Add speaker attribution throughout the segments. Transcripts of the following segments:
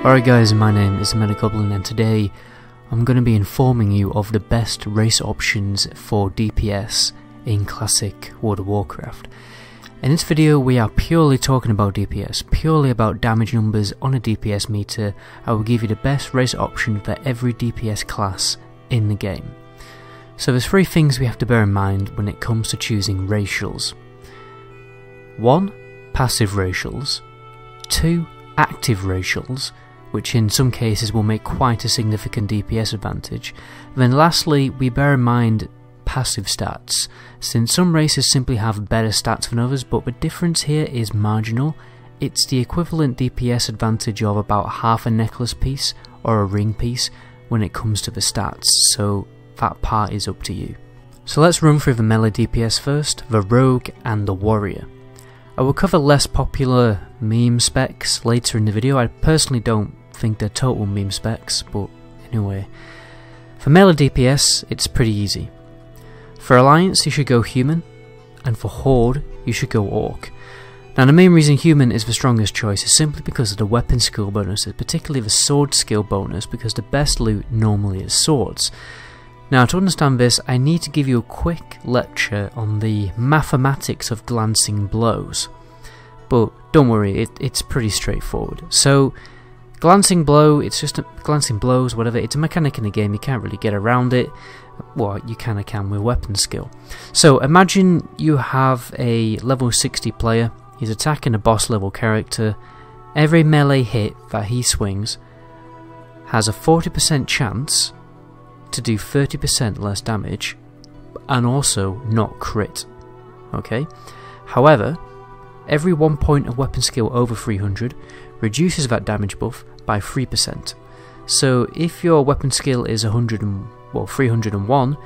Speaker 1: Alright guys, my name is Goblin, and today I'm going to be informing you of the best race options for DPS in Classic World of Warcraft. In this video we are purely talking about DPS, purely about damage numbers on a DPS meter. I will give you the best race option for every DPS class in the game. So there's three things we have to bear in mind when it comes to choosing racials. 1. Passive racials. 2. Active racials, which in some cases will make quite a significant DPS advantage. Then lastly, we bear in mind passive stats, since some races simply have better stats than others, but the difference here is marginal. It's the equivalent DPS advantage of about half a necklace piece or a ring piece when it comes to the stats, so that part is up to you. So let's run through the melee DPS first, the rogue and the warrior. I will cover less popular meme specs later in the video. I personally don't think they're total meme specs, but anyway. For melee DPS, it's pretty easy. For Alliance, you should go human, and for Horde, you should go orc. Now the main reason human is the strongest choice is simply because of the weapon skill bonuses, particularly the sword skill bonus, because the best loot normally is swords. Now to understand this, I need to give you a quick lecture on the mathematics of glancing blows. But don't worry, it's pretty straightforward. So glancing blow, it's just glancing blows, whatever, it's a mechanic in the game, you can't really get around it. Well, you kinda can with weapon skill. So imagine you have a level 60 player, he's attacking a boss level character. Every melee hit that he swings has a 40% chance to do 30% less damage, and also not crit. Okay? However, every 1 point of weapon skill over 300 reduces that damage buff by 3%. So if your weapon skill is 301,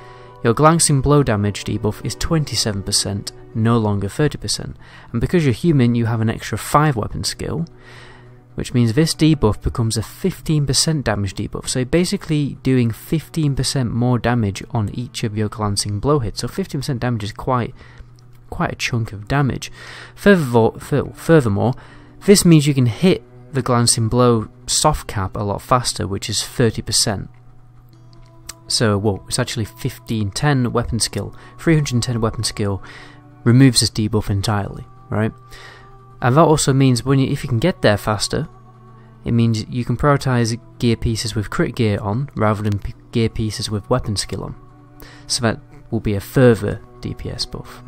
Speaker 1: your glancing blow damage debuff is 27%, no longer 30%. And because you're human, you have an extra 5 weapon skill, which means this debuff becomes a 15% damage debuff. So you're basically doing 15% more damage on each of your glancing blow hits. So 15% damage is quite a chunk of damage. Furthermore, this means you can hit the glancing blow soft cap a lot faster, which is 30%. So, well, it's actually 1510 weapon skill. 310 weapon skill removes this debuff entirely, right? And that also means if you can get there faster, it means you can prioritize gear pieces with crit gear on rather than gear pieces with weapon skill on. So that will be a further DPS buff.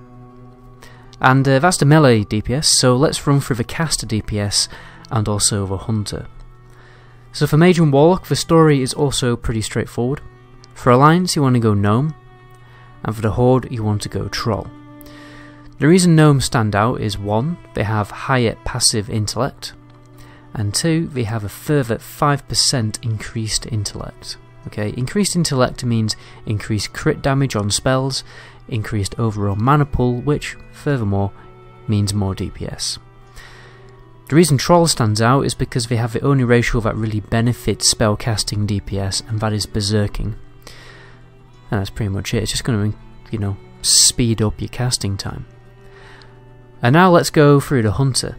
Speaker 1: And that's the melee DPS, so let's run through the caster DPS and also the hunter. So for mage and warlock, the story is also pretty straightforward. For Alliance, you want to go gnome, and for the horde, you want to go troll. The reason gnomes stand out is 1, they have higher passive intellect, and 2, they have a further 5% increased intellect. Okay, increased intellect means increased crit damage on spells, increased overall mana pool, which furthermore means more DPS. The reason troll stands out is because they have the only racial that really benefits spellcasting DPS, and that is berserking. And that's pretty much it. It's just going to, speed up your casting time. And now let's go through the hunter.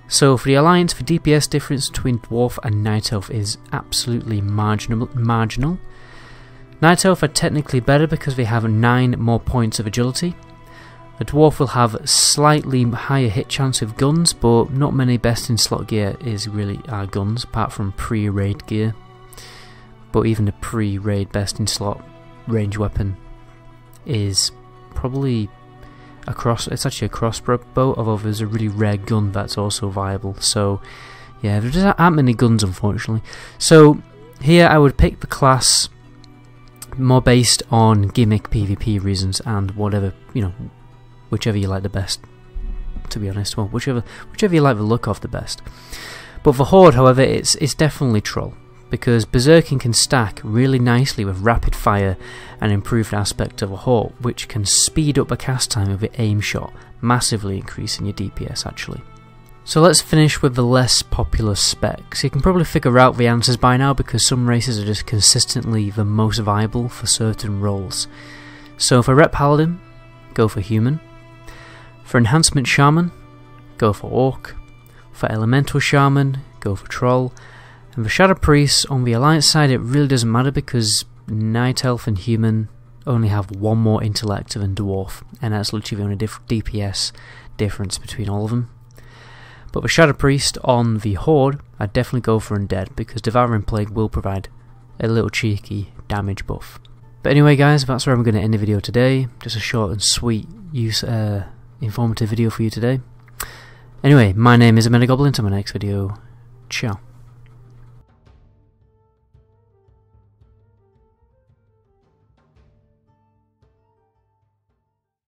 Speaker 1: So for the Alliance, the DPS difference between dwarf and night elf is absolutely marginal. Night elf are technically better because they have 9 more points of agility. The dwarf will have slightly higher hit chance with guns, but not many best in slot gear are guns, apart from pre-raid gear. But even the pre-raid best in slot range weapon is probably it's actually a crossbow, although there's a really rare gun that's also viable. So yeah, there just aren't many guns, unfortunately. So here I would pick the class more based on gimmick PvP reasons and whatever, whichever you like the best, to be honest. Well, whichever you like the look of the best. But for horde, however, it's definitely troll, because berserking can stack really nicely with rapid fire and improved aspect of a horde, which can speed up the cast time of the aim shot, massively increasing your DPS actually. So let's finish with the less popular specs. You can probably figure out the answers by now because some races are just consistently the most viable for certain roles. So for Ret Paladin, go for human. For enhancement shaman, go for orc. For elemental shaman, go for troll. And for Shadow Priest, on the Alliance side, it really doesn't matter because Night Elf and Human only have one more intellect than Dwarf, and that's literally the only DPS difference between all of them. But with Shadow Priest on the Horde, I'd definitely go for Undead, because Devouring Plague will provide a little cheeky damage buff. But anyway guys, that's where I'm going to end the video today. Just a short and sweet, informative video for you today. Anyway, my name is Goblin. Until my next video, ciao.